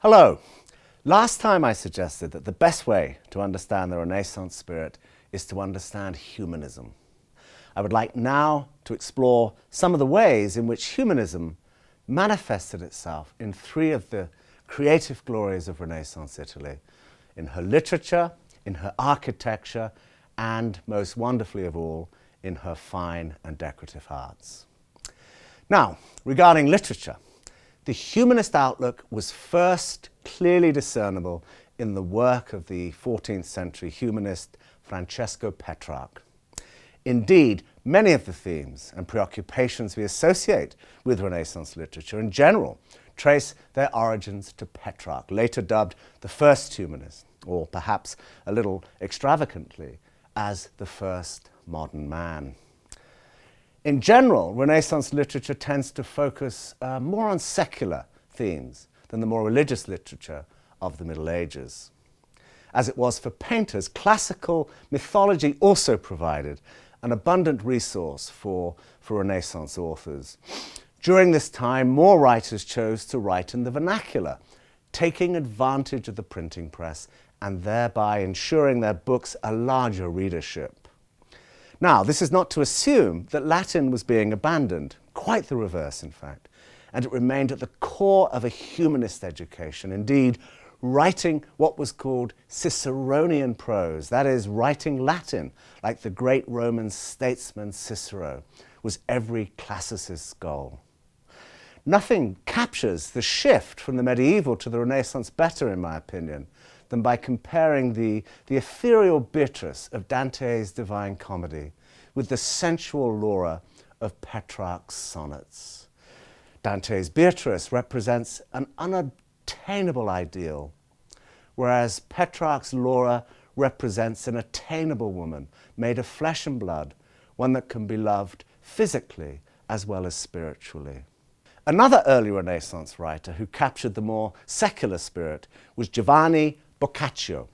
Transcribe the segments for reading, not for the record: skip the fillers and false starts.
Hello. Last time I suggested that the best way to understand the Renaissance spirit is to understand humanism. I would like now to explore some of the ways in which humanism manifested itself in three of the creative glories of Renaissance Italy: in her literature, in her architecture, and most wonderfully of all, in her fine and decorative arts. Now, regarding literature, the humanist outlook was first clearly discernible in the work of the 14th century humanist Francesco Petrarch. Indeed, many of the themes and preoccupations we associate with Renaissance literature in general trace their origins to Petrarch, later dubbed the first humanist, or perhaps a little extravagantly, as the first modern man. In general, Renaissance literature tends to focus more on secular themes than the more religious literature of the Middle Ages. As it was for painters, classical mythology also provided an abundant resource for Renaissance authors. During this time, more writers chose to write in the vernacular, taking advantage of the printing press and thereby ensuring their books a larger readership. Now, this is not to assume that Latin was being abandoned, quite the reverse in fact, and it remained at the core of a humanist education. Indeed, writing what was called Ciceronian prose, that is, writing Latin like the great Roman statesman Cicero, was every classicist's goal. Nothing captures the shift from the medieval to the Renaissance better, in my opinion, than by comparing the ethereal Beatrice of Dante's Divine Comedy with the sensual Laura of Petrarch's sonnets. Dante's Beatrice represents an unattainable ideal, whereas Petrarch's Laura represents an attainable woman made of flesh and blood, one that can be loved physically as well as spiritually. Another early Renaissance writer who captured the more secular spirit was Giovanni Boccaccio,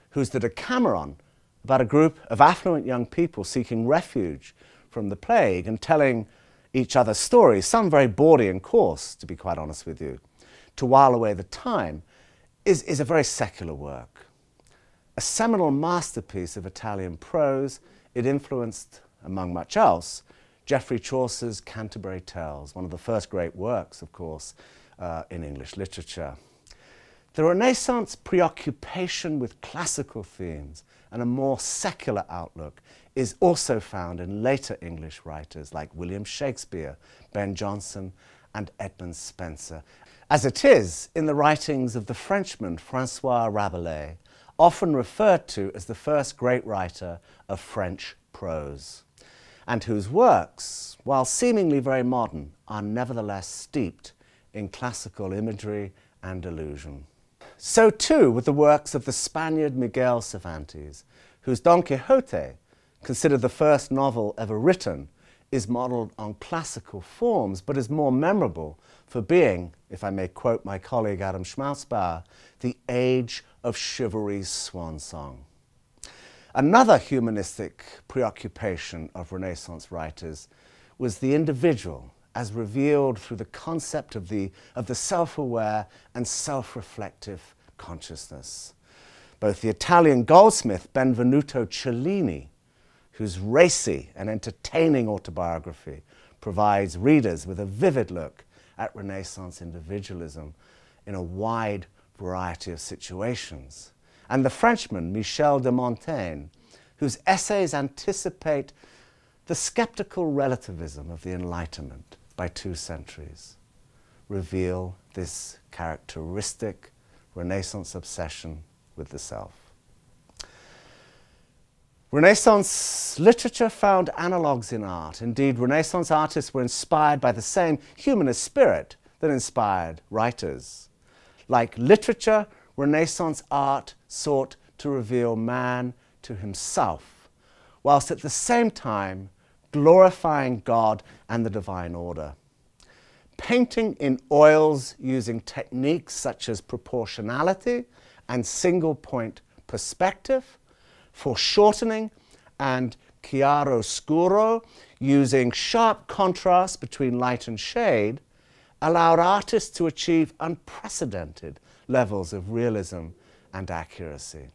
who's the Decameron about a group of affluent young people seeking refuge from the plague and telling each other stories, some very bawdy and coarse, to be quite honest with you, to while away the time, is a very secular work. A seminal masterpiece of Italian prose, it influenced, among much else, Geoffrey Chaucer's Canterbury Tales, one of the first great works, of course, in English literature. The Renaissance preoccupation with classical themes and a more secular outlook is also found in later English writers like William Shakespeare, Ben Jonson, and Edmund Spenser, as it is in the writings of the Frenchman François Rabelais, often referred to as the first great writer of French prose, and whose works, while seemingly very modern, are nevertheless steeped in classical imagery and illusion. So too with the works of the Spaniard Miguel Cervantes, whose Don Quixote, considered the first novel ever written, is modelled on classical forms, but is more memorable for being, if I may quote my colleague Adam Schmalzbauer, the age of chivalry's swan song. Another humanistic preoccupation of Renaissance writers was the individual, as revealed through the concept of the self-aware and self-reflective consciousness. Both the Italian goldsmith Benvenuto Cellini, whose racy and entertaining autobiography provides readers with a vivid look at Renaissance individualism in a wide variety of situations, and the Frenchman Michel de Montaigne, whose essays anticipate the skeptical relativism of the Enlightenment by 2 centuries, reveal this characteristic Renaissance obsession with the self. Renaissance literature found analogues in art. Indeed, Renaissance artists were inspired by the same humanist spirit that inspired writers. Like literature, Renaissance art sought to reveal man to himself, whilst at the same time glorifying God and the divine order. Painting in oils using techniques such as proportionality and single-point perspective, foreshortening and chiaroscuro using sharp contrast between light and shade, allowed artists to achieve unprecedented levels of realism and accuracy.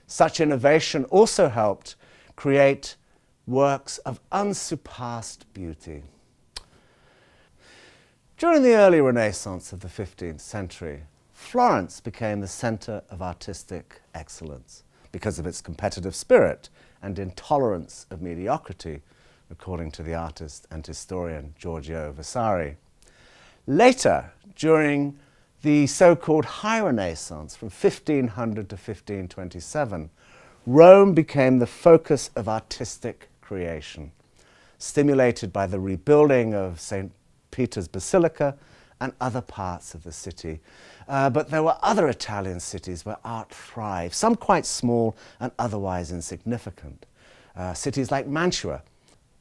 Such innovation also helped create works of unsurpassed beauty. During the early Renaissance of the 15th century, Florence became the centre of artistic excellence because of its competitive spirit and intolerance of mediocrity, according to the artist and historian Giorgio Vasari. Later, during the so-called High Renaissance from 1500 to 1527, Rome became the focus of artistic creation, stimulated by the rebuilding of St. Peter's Basilica and other parts of the city. But there were other Italian cities where art thrived, some quite small and otherwise insignificant. Cities like Mantua,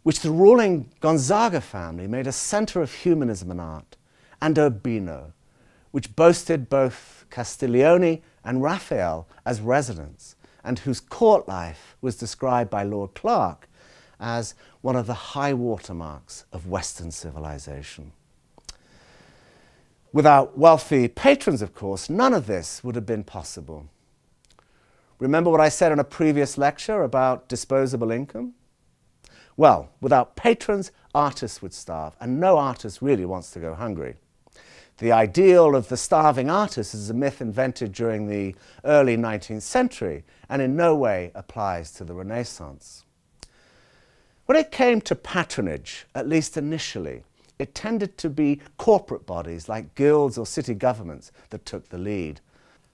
which the ruling Gonzaga family made a centre of humanism and art, and Urbino, which boasted both Castiglione and Raphael as residents, and whose court life was described by Lord Clarke as one of the high watermarks of Western civilization. Without wealthy patrons, of course, none of this would have been possible. Remember what I said in a previous lecture about disposable income? Well, without patrons, artists would starve, and no artist really wants to go hungry. The ideal of the starving artist is a myth invented during the early 19th century and in no way applies to the Renaissance. When it came to patronage, at least initially, it tended to be corporate bodies like guilds or city governments that took the lead.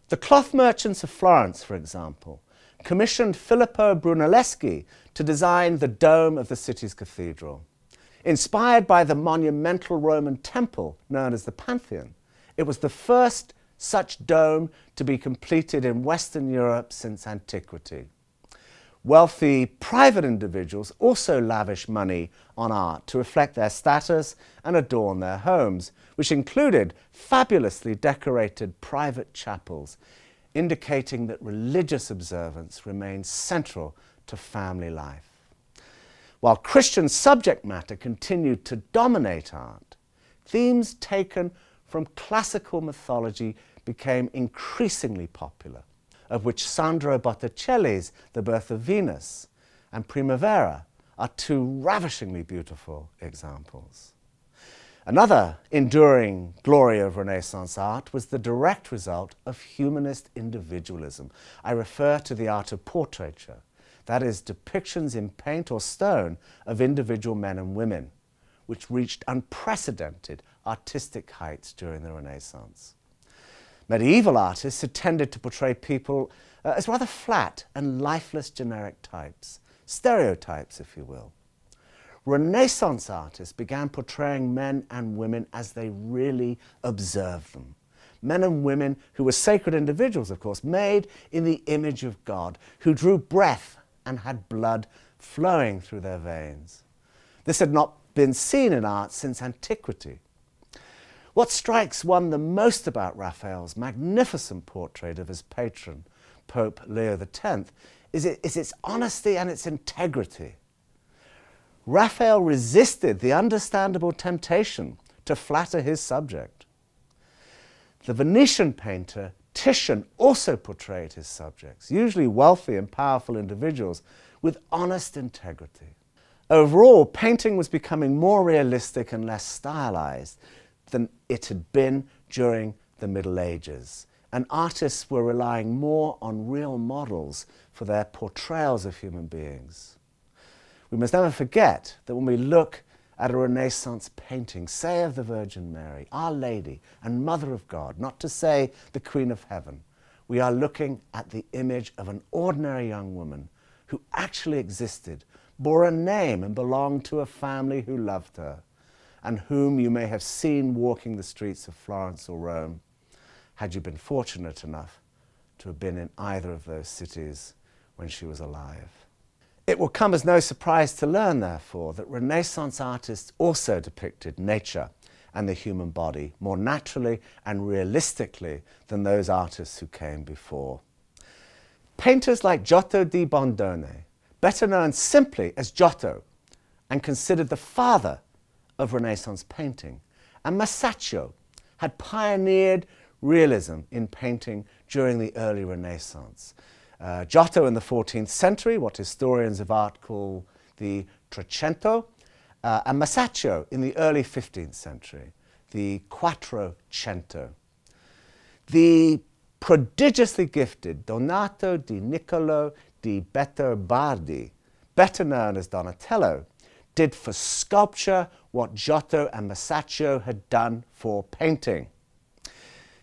The cloth merchants of Florence, for example, commissioned Filippo Brunelleschi to design the dome of the city's cathedral. Inspired by the monumental Roman temple known as the Pantheon, it was the first such dome to be completed in Western Europe since antiquity. Wealthy private individuals also lavished money on art to reflect their status and adorn their homes, which included fabulously decorated private chapels, indicating that religious observance remained central to family life. While Christian subject matter continued to dominate art, themes taken from classical mythology became increasingly popular, of which Sandro Botticelli's The Birth of Venus and Primavera are two ravishingly beautiful examples. Another enduring glory of Renaissance art was the direct result of humanist individualism. I refer to the art of portraiture, that is, depictions in paint or stone of individual men and women, which reached unprecedented artistic heights during the Renaissance. Medieval artists had tended to portray people as rather flat and lifeless generic types, stereotypes, if you will. Renaissance artists began portraying men and women as they really observed them. Men and women who were sacred individuals, of course, made in the image of God, who drew breath and had blood flowing through their veins. This had not been seen in art since antiquity. What strikes one the most about Raphael's magnificent portrait of his patron, Pope Leo X, is its honesty and its integrity. Raphael resisted the understandable temptation to flatter his subject. The Venetian painter Titian also portrayed his subjects, usually wealthy and powerful individuals, with honest integrity. Overall, painting was becoming more realistic and less stylized than it had been during the Middle Ages, and artists were relying more on real models for their portrayals of human beings. We must never forget that when we look at a Renaissance painting, say of the Virgin Mary, Our Lady and Mother of God, not to say the Queen of Heaven, we are looking at the image of an ordinary young woman who actually existed, bore a name and belonged to a family who loved her, and whom you may have seen walking the streets of Florence or Rome, had you been fortunate enough to have been in either of those cities when she was alive. It will come as no surprise to learn, therefore, that Renaissance artists also depicted nature and the human body more naturally and realistically than those artists who came before. Painters like Giotto di Bondone, better known simply as Giotto, and considered the father of Renaissance painting, and Masaccio had pioneered realism in painting during the early Renaissance. Giotto in the 14th century, what historians of art call the Trecento, and Masaccio in the early 15th century, the Quattrocento. The prodigiously gifted Donato di Niccolo di Betterbardi, better known as Donatello, did for sculpture what Giotto and Masaccio had done for painting.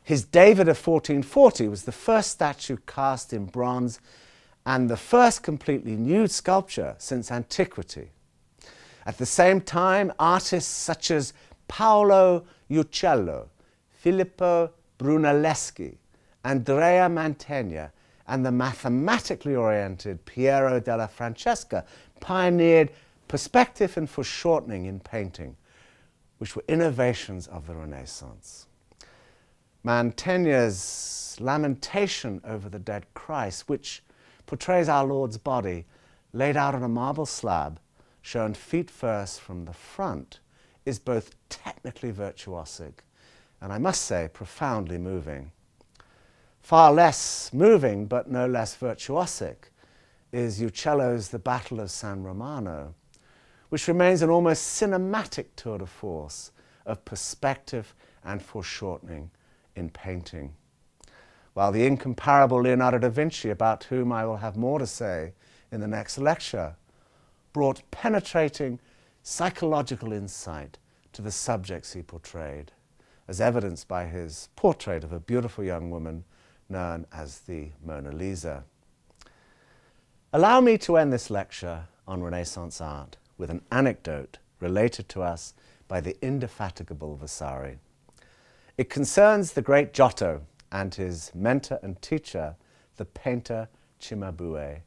His David of 1440 was the first statue cast in bronze and the first completely nude sculpture since antiquity. At the same time, artists such as Paolo Uccello, Filippo Brunelleschi, Andrea Mantegna, and the mathematically oriented Piero della Francesca pioneered perspective and foreshortening in painting, which were innovations of the Renaissance. Mantegna's Lamentation over the Dead Christ, which portrays our Lord's body laid out on a marble slab, shown feet first from the front, is both technically virtuosic and, I must say, profoundly moving. Far less moving, but no less virtuosic, is Uccello's The Battle of San Romano, which remains an almost cinematic tour de force of perspective and foreshortening in painting. While the incomparable Leonardo da Vinci, about whom I will have more to say in the next lecture, brought penetrating psychological insight to the subjects he portrayed, as evidenced by his portrait of a beautiful young woman known as the Mona Lisa. Allow me to end this lecture on Renaissance art with an anecdote related to us by the indefatigable Vasari. It concerns the great Giotto and his mentor and teacher, the painter Cimabue,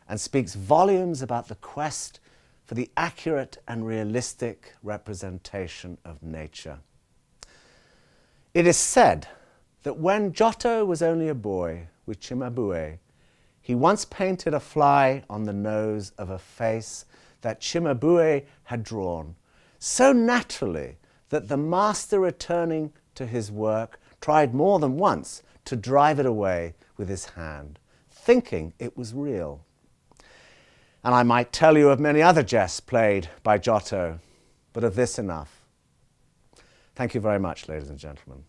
and speaks volumes about the quest for the accurate and realistic representation of nature. It is said that when Giotto was only a boy with Cimabue, he once painted a fly on the nose of a face that Cimabue had drawn so naturally that the master, returning to his work, tried more than once to drive it away with his hand, thinking it was real. And I might tell you of many other jests played by Giotto, but of this enough. Thank you very much, ladies and gentlemen.